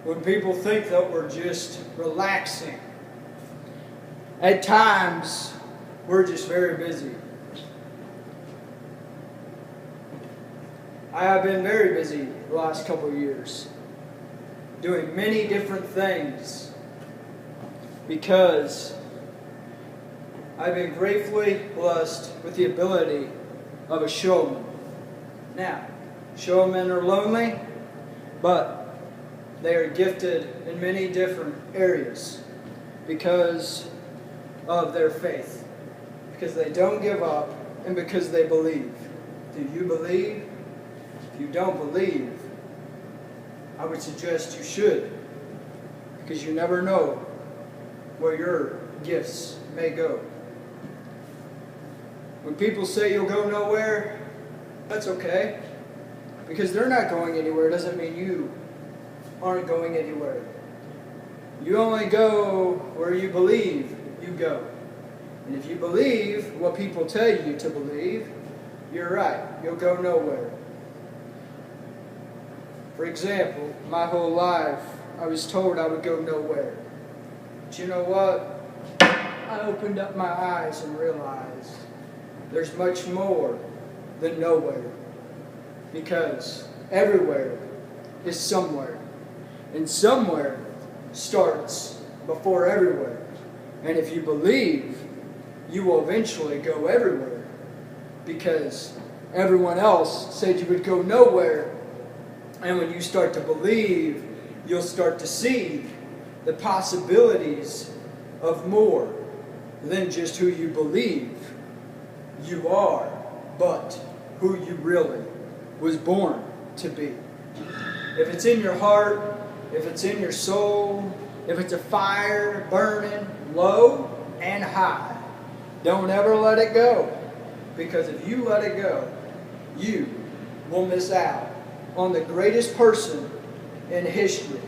When people think that we're just relaxing, at times we're just very busy. I have been very busy the last couple of years, doing many different things, because I've been gratefully blessed with the ability of a showman. Now, showmen are lonely, but they are gifted in many different areas because of their faith, because they don't give up, and because they believe. Do you believe? If you don't believe, I would suggest you should, because you never know where your gifts may go. When people say you'll go nowhere, that's okay, because they're not going anywhere doesn't mean you aren't going anywhere. You only go where you believe you go. And if you believe what people tell you to believe, you're right, you'll go nowhere. For example, my whole life I was told I would go nowhere. But you know what? I opened up my eyes and realized there's much more than nowhere. Because everywhere is somewhere. And somewhere starts before everywhere. And if you believe, you will eventually go everywhere. Because everyone else said you would go nowhere. And when you start to believe, you'll start to see the possibilities of more than just who you believe you are, but who you really was born to be. If it's in your heart, if it's in your soul, if it's a fire burning low and high, don't ever let it go. Because if you let it go, you will miss out on the greatest person in history.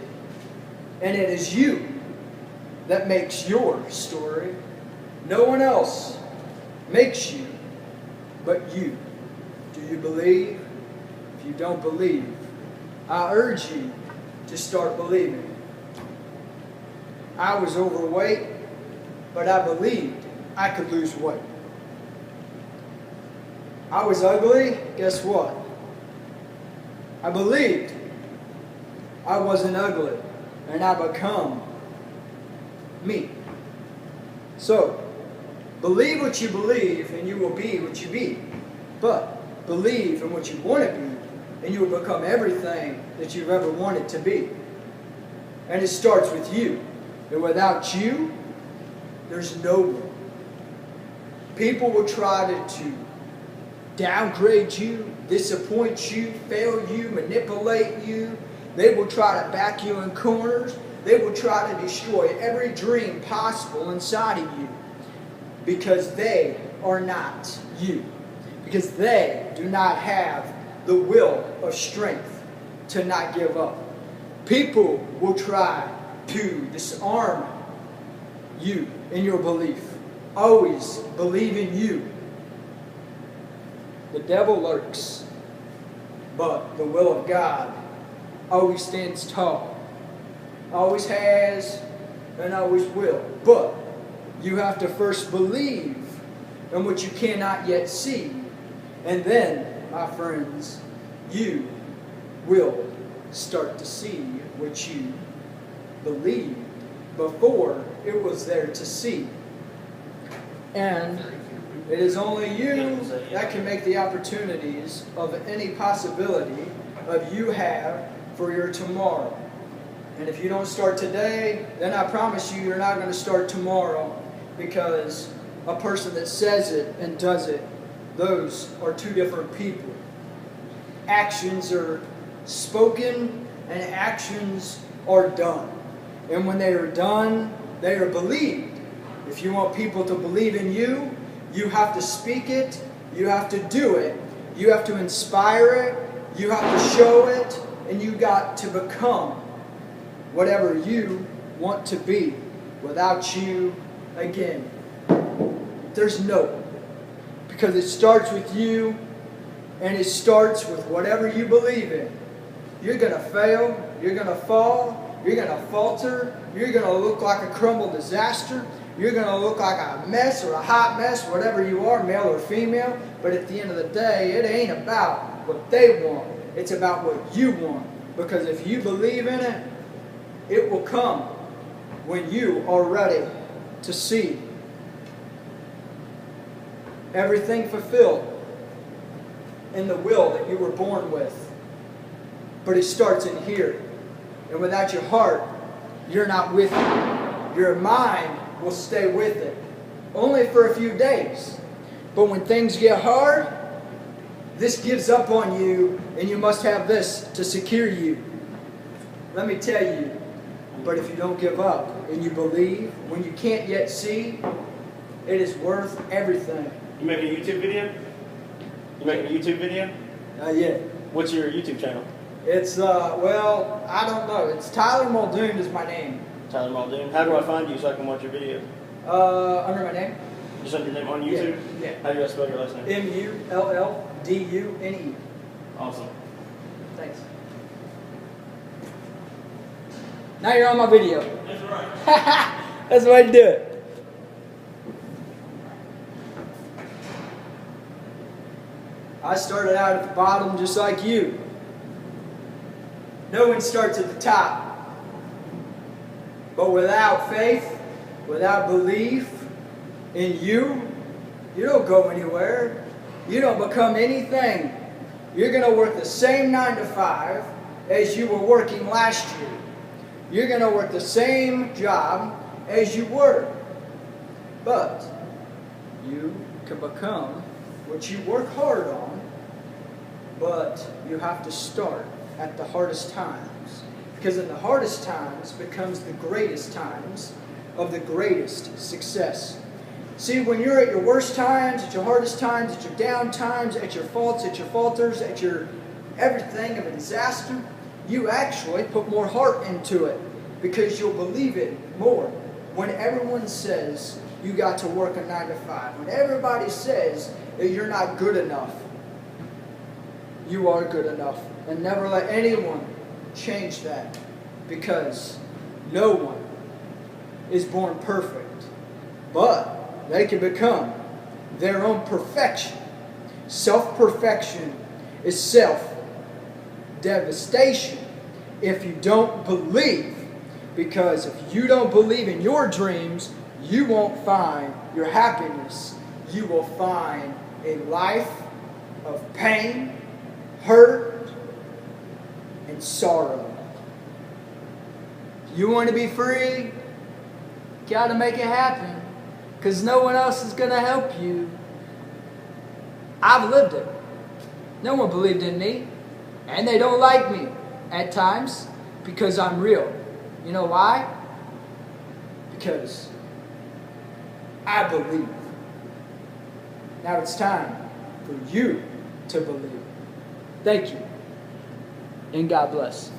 And it is you that makes your story. No one else makes you but you. Do you believe? If you don't believe, I urge you to start believing. I was overweight, but I believed I could lose weight. I was ugly, guess what? I believed I wasn't ugly, and I become me. So, believe what you believe, and you will be what you be. But believe in what you want to be, and you will become everything that you've ever wanted to be. And it starts with you. And without you, there's no one. People will try to downgrade you, disappoint you, fail you, manipulate you. They will try to back you in corners. They will try to destroy every dream possible inside of you, because they are not you. Because they do not have the will of strength to not give up. People will try to disarm you in your belief. Always believe in you. The devil lurks, but the will of God always stands tall. Always has and always will. But you have to first believe in what you cannot yet see. And then, my friends, you will start to see what you believed before it was there to see. And it is only you that can make the opportunities of any possibility of you have for your tomorrow. And if you don't start today, then I promise you, you're not going to start tomorrow, because a person that says it and does it, those are two different people. Actions are spoken and actions are done. And when they are done, they are believed. If you want people to believe in you, you have to speak it, you have to do it, you have to inspire it, you have to show it, and you got to become whatever you want to be. Without you, again, there's no. Because it starts with you, And it starts with whatever you believe in. You're going to fail. You're going to fall. You're going to falter. You're going to look like a crumbled disaster. You're going to look like a mess or a hot mess, whatever you are, male or female. But at the end of the day, it ain't about what they want. It's about what you want. Because if you believe in it, it will come when you are ready to see everything fulfilled in the will that you were born with. But it starts in here. And without your heart, you're not with it. Your mind will stay with it. Only for a few days. But when things get hard, this gives up on you, and you must have this to secure you. Let me tell you, but if you don't give up and you believe when you can't yet see, it is worth everything. You making a YouTube video? You making a YouTube video? Not yet. What's your YouTube channel? It's, well, I don't know. It's Tyler Muldoon is my name. Tyler Muldoon. How do I find you so I can watch your video? Under my name? Just under your name on YouTube? Yeah. How do I spell your last name? Mullddune. Awesome. Thanks. Now you're on my video. That's right. That's the way to do it. I started out at the bottom just like you. No one starts at the top. But without faith, without belief in you, you don't go anywhere. You don't become anything. You're going to work the same 9 to 5 as you were working last year. You're going to work the same job as you were. But you can become what you work hard on, but you have to start at the hardest times. Because in the hardest times becomes the greatest times of the greatest success. See, when you're at your worst times, at your hardest times, at your down times, at your faults, at your falters, at your everything of a disaster, you actually put more heart into it because you'll believe it more. When everyone says you got to work a 9 to 5, when everybody says that you're not good enough, you are good enough. And never let anyone change that, because no one is born perfect, but they can become their own perfection. Self-perfection is self-devastation if you don't believe, because if you don't believe in your dreams, you won't find your happiness. You will find a life of pain, hurt, and sorrow. You want to be free? Got to make it happen. Because no one else is going to help you. I've lived it. No one believed in me. And they don't like me at times because I'm real. You know why? Because I believe. Now it's time for you to believe. Thank you. And God bless.